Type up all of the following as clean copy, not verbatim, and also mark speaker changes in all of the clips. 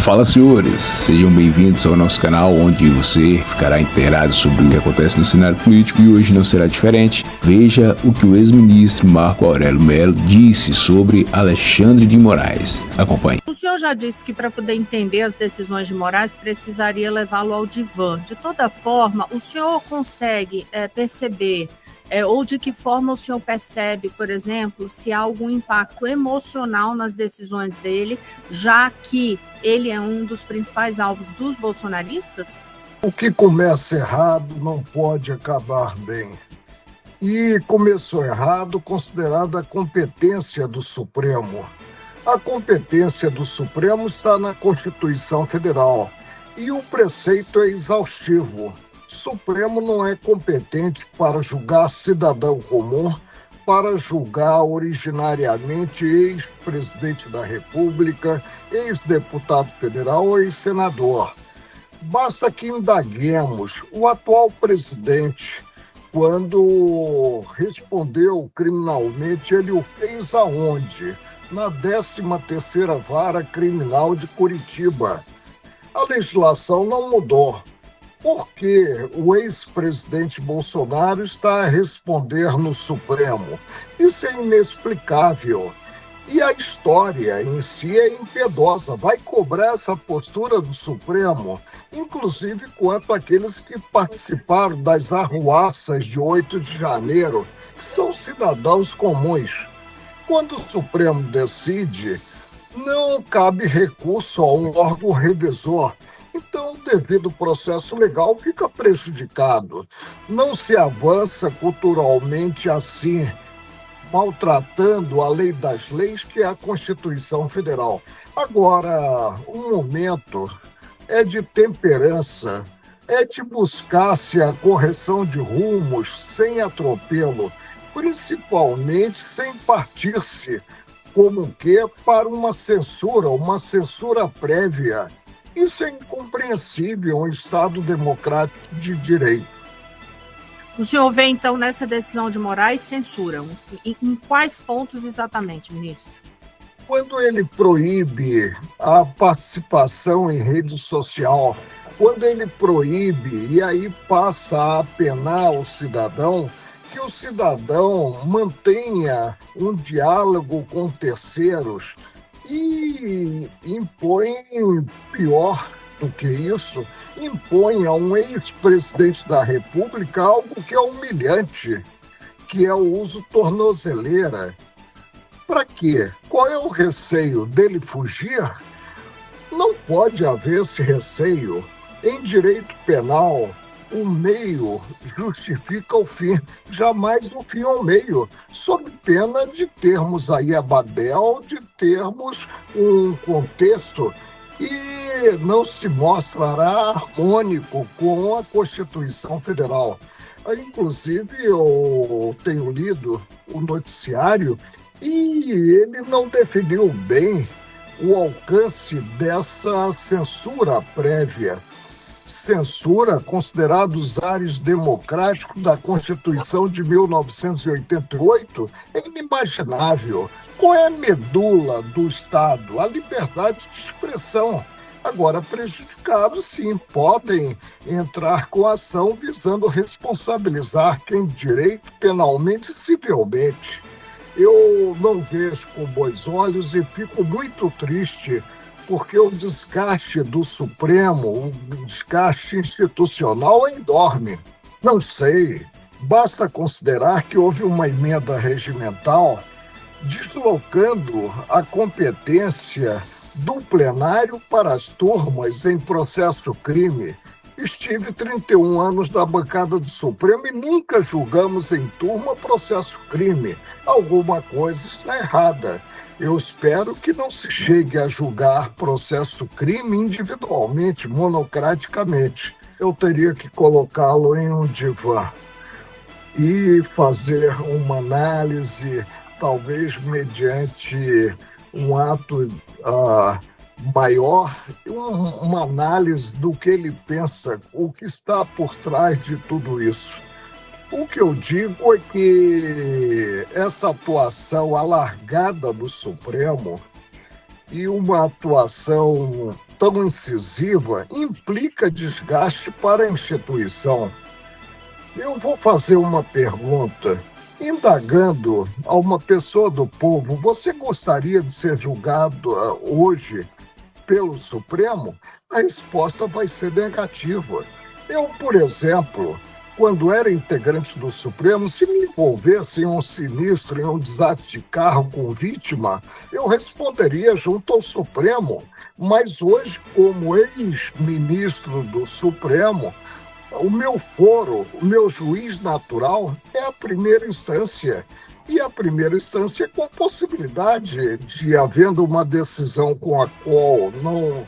Speaker 1: Fala, senhores, sejam bem-vindos ao nosso canal, onde você ficará inteirado sobre o que acontece no cenário político, e hoje não será diferente. Veja o que o ex-ministro Marco Aurélio Mello disse sobre Alexandre de Moraes. Acompanhe.
Speaker 2: O senhor já disse que para poder entender as decisões de Moraes precisaria levá-lo ao divã. De toda forma, o senhor consegue perceber ou de que forma o senhor percebe, por exemplo, se há algum impacto emocional nas decisões dele, já que ele é um dos principais alvos dos bolsonaristas?
Speaker 3: O que começa errado não pode acabar bem. E começou errado considerada a competência do Supremo. A competência do Supremo está na Constituição Federal e o preceito é exaustivo. O Supremo não é competente para julgar cidadão comum, para julgar originariamente ex-presidente da República, ex-deputado federal ou ex-senador. Basta que indaguemos o atual presidente, quando respondeu criminalmente, ele o fez aonde? Na 13ª Vara Criminal de Curitiba. A legislação não mudou. Por que o ex-presidente Bolsonaro está a responder no Supremo? Isso é inexplicável. E a história em si é impiedosa. Vai cobrar essa postura do Supremo, inclusive quanto àqueles que participaram das arruaças de 8 de janeiro, que são cidadãos comuns. Quando o Supremo decide, não cabe recurso a um órgão revisor. Então, o devido processo legal fica prejudicado. Não se avança culturalmente assim, maltratando a lei das leis, que é a Constituição Federal. Agora, o momento é de temperança, é de buscar-se a correção de rumos sem atropelo, principalmente sem partir-se como que para uma censura prévia. Isso é incompreensível em um Estado democrático de direito.
Speaker 2: O senhor vê, então, nessa decisão de Moraes, censura. Em quais pontos exatamente, ministro?
Speaker 3: Quando ele proíbe a participação em rede social, quando ele proíbe e aí passa a penar o cidadão, que o cidadão mantenha um diálogo com terceiros, e impõe, pior do que isso, impõe a um ex-presidente da República algo que é humilhante, que é o uso tornozeleira. Para quê? Qual é o receio dele fugir? Não pode haver esse receio. Em direito penal, o meio justifica o fim, jamais o fim ao meio, sob pena de termos aí a Babel, de termos um contexto que não se mostrará harmônico com a Constituição Federal. Inclusive, eu tenho lido o noticiário e ele não definiu bem o alcance dessa censura prévia. Censura considerada os ares democráticos da Constituição de 1988 é inimaginável. Qual é a medula do Estado? A liberdade de expressão. Agora, prejudicados, sim, podem entrar com ação visando responsabilizar quem direito penalmente e civilmente. Eu não vejo com bons olhos e fico muito triste porque o desgaste do Supremo, o desgaste institucional é enorme. Não sei, basta considerar que houve uma emenda regimental deslocando a competência do plenário para as turmas em processo crime. Estive 31 anos na bancada do Supremo e nunca julgamos em turma processo crime. Alguma coisa está errada. Eu espero que não se chegue a julgar processo crime individualmente, monocraticamente. Eu teria que colocá-lo em um divã e fazer uma análise, talvez mediante um ato maior, uma análise do que ele pensa, o que está por trás de tudo isso. O que eu digo é que essa atuação alargada do Supremo e uma atuação tão incisiva implica desgaste para a instituição. Eu vou fazer uma pergunta. Indagando a uma pessoa do povo, você gostaria de ser julgado hoje pelo Supremo? A resposta vai ser negativa. Eu, por exemplo, quando era integrante do Supremo, se me envolvesse em um sinistro, em um desastre de carro com vítima, eu responderia junto ao Supremo. Mas hoje, como ex-ministro do Supremo, o meu foro, o meu juiz natural é a primeira instância. E a primeira instância com possibilidade de, havendo uma decisão com a qual não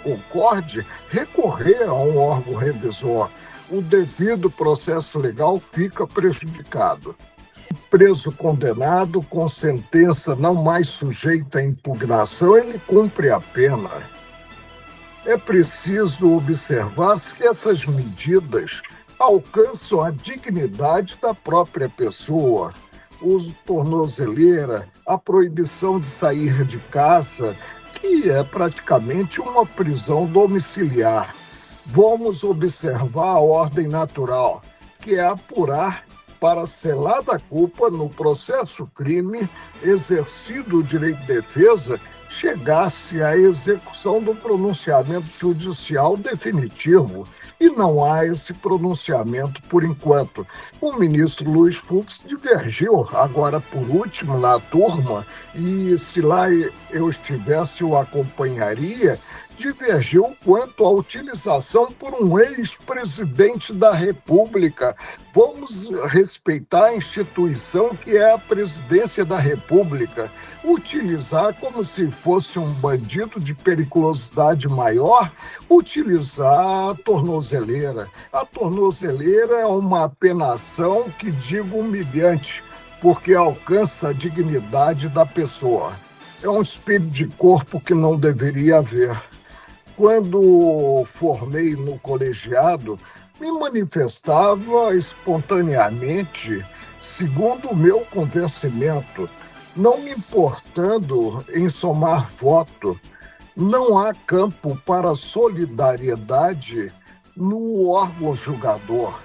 Speaker 3: concorde, recorrer a um órgão revisor. O devido processo legal fica prejudicado. Preso condenado, com sentença não mais sujeita à impugnação, ele cumpre a pena. É preciso observar que essas medidas alcançam a dignidade da própria pessoa. O uso de tornozeleira, a proibição de sair de casa, que é praticamente uma prisão domiciliar. Vamos observar a ordem natural, que é apurar para selar da culpa no processo crime, exercido o direito de defesa, chegasse à execução do pronunciamento judicial definitivo. E não há esse pronunciamento por enquanto. O ministro Luiz Fux divergiu, agora por último, na turma, e se lá eu estivesse, eu acompanharia, divergiu quanto à utilização por um ex-presidente da República. Vamos respeitar a instituição que é a presidência da República. Utilizar como se fosse um bandido de periculosidade maior, utilizar a tornozeleira. A tornozeleira é uma apenação que digo humilhante, porque alcança a dignidade da pessoa. É um espírito de corpo que não deveria haver. Quando formei no colegiado, me manifestava espontaneamente, segundo o meu convencimento, não me importando em somar voto. Não há campo para solidariedade no órgão julgador.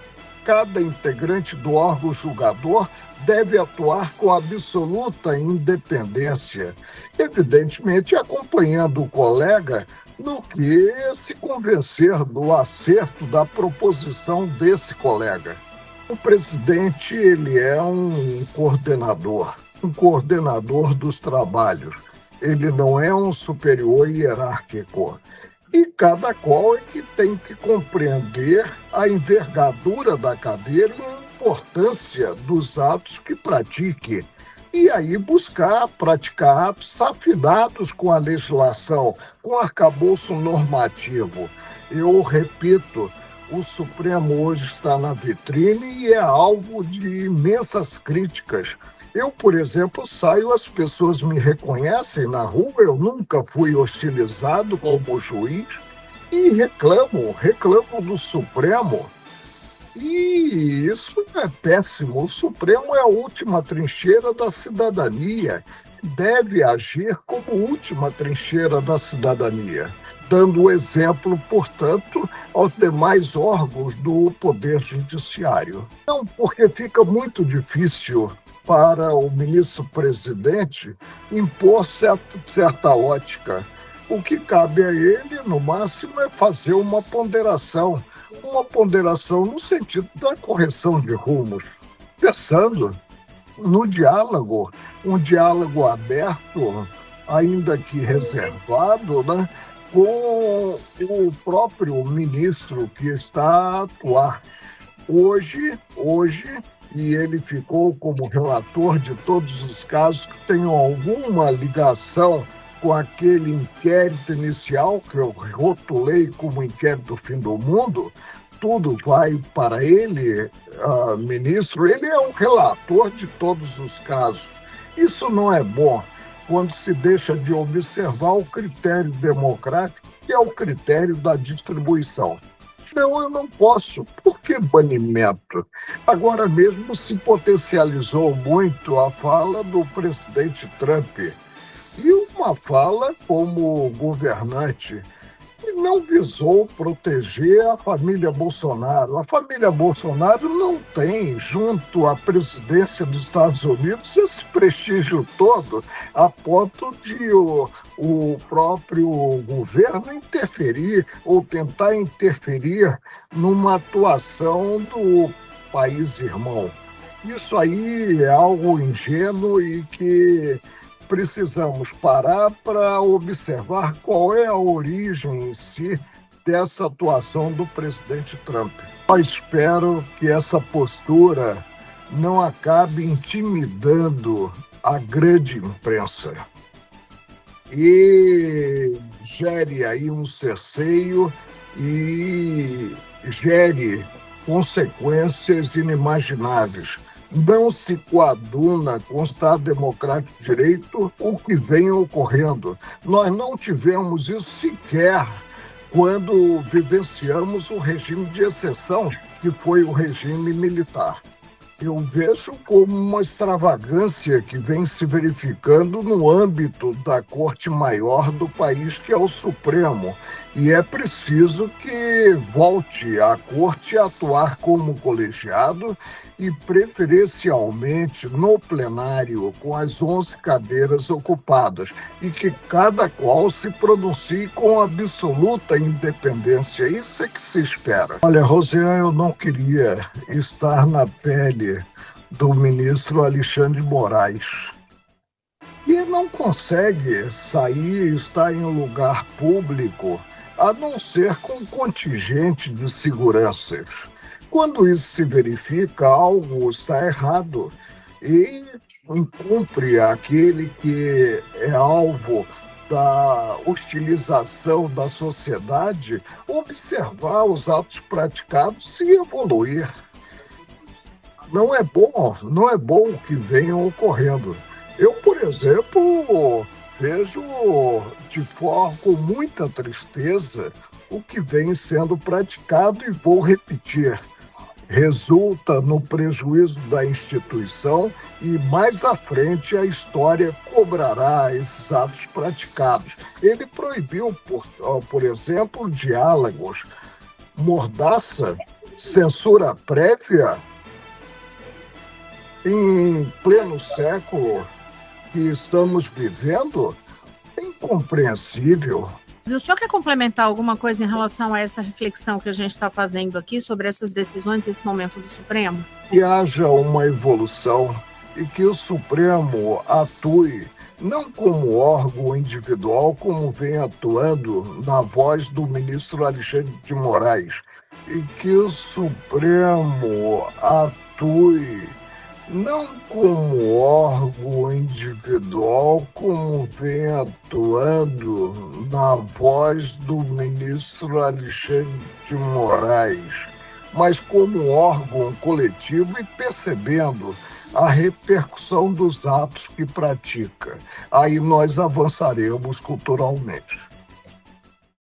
Speaker 3: Cada integrante do órgão julgador deve atuar com absoluta independência, evidentemente acompanhando o colega no que se convencer do acerto da proposição desse colega. O presidente, ele é um coordenador dos trabalhos. Ele não é um superior hierárquico. E cada qual é que tem que compreender a envergadura da cadeira e a importância dos atos que pratique. E aí praticar atos afinados com a legislação, com o arcabouço normativo. Eu repito, o Supremo hoje está na vitrine e é alvo de imensas críticas. Eu, por exemplo, saio, as pessoas me reconhecem na rua, eu nunca fui hostilizado como juiz e reclamo do Supremo. E isso é péssimo. O Supremo é a última trincheira da cidadania, deve agir como última trincheira da cidadania, dando exemplo, portanto, aos demais órgãos do Poder Judiciário. Não, porque fica muito difícil para o ministro-presidente impor certa ótica. O que cabe a ele, no máximo, é fazer uma ponderação no sentido da correção de rumos, pensando no diálogo, um diálogo aberto, ainda que reservado, né, com o próprio ministro que está a atuar. Hoje, e ele ficou como relator de todos os casos que tenham alguma ligação com aquele inquérito inicial, que eu rotulei como inquérito do fim do mundo, tudo vai para ele, ministro. Ele é um relator de todos os casos. Isso não é bom quando se deixa de observar o critério democrático, que é o critério da distribuição. Não, eu não posso. Por que banimento? Agora mesmo se potencializou muito a fala do presidente Trump. E o uma fala como governante que não visou proteger a família Bolsonaro. A família Bolsonaro não tem, junto à presidência dos Estados Unidos, esse prestígio todo a ponto de o próprio governo interferir ou tentar interferir numa atuação do país irmão. Isso aí é algo ingênuo e que precisamos parar para observar qual é a origem em si dessa atuação do presidente Trump. Eu espero que essa postura não acabe intimidando a grande imprensa e gere aí um cerceio e gere consequências inimagináveis. Não se coaduna com o Estado Democrático de Direito o que vem ocorrendo. Nós não tivemos isso sequer quando vivenciamos o regime de exceção, que foi o regime militar. Eu vejo como uma extravagância que vem se verificando no âmbito da Corte Maior do país, que é o Supremo. E é preciso que volte a Corte a atuar como colegiado e, preferencialmente, no plenário, com as 11 cadeiras ocupadas, e que cada qual se pronuncie com absoluta independência. Isso é que se espera. Olha, Rosiane, eu não queria estar na pele do ministro Alexandre de Moraes. E não consegue sair, estar em um lugar público, a não ser com contingente de seguranças. Quando isso se verifica, algo está errado e incumpre aquele que é alvo da hostilização da sociedade observar os atos praticados e evoluir. Não é bom que venham ocorrendo. Eu, por exemplo, vejo com muita tristeza o que vem sendo praticado e vou repetir. Resulta no prejuízo da instituição e mais à frente a história cobrará esses atos praticados. Ele proibiu, por exemplo, diálogos, mordaça, censura prévia em pleno século que estamos vivendo. É incompreensível.
Speaker 2: O senhor quer complementar alguma coisa em relação a essa reflexão que a gente está fazendo aqui sobre essas decisões, esse momento do Supremo?
Speaker 3: Que haja uma evolução e que o Supremo atue não como órgão individual, como vem atuando na voz do ministro Alexandre de Moraes, e que o Supremo atue não como órgão individual, como vem atuando na voz do ministro Alexandre de Moraes, mas como órgão coletivo e percebendo a repercussão dos atos que pratica. Aí nós avançaremos culturalmente.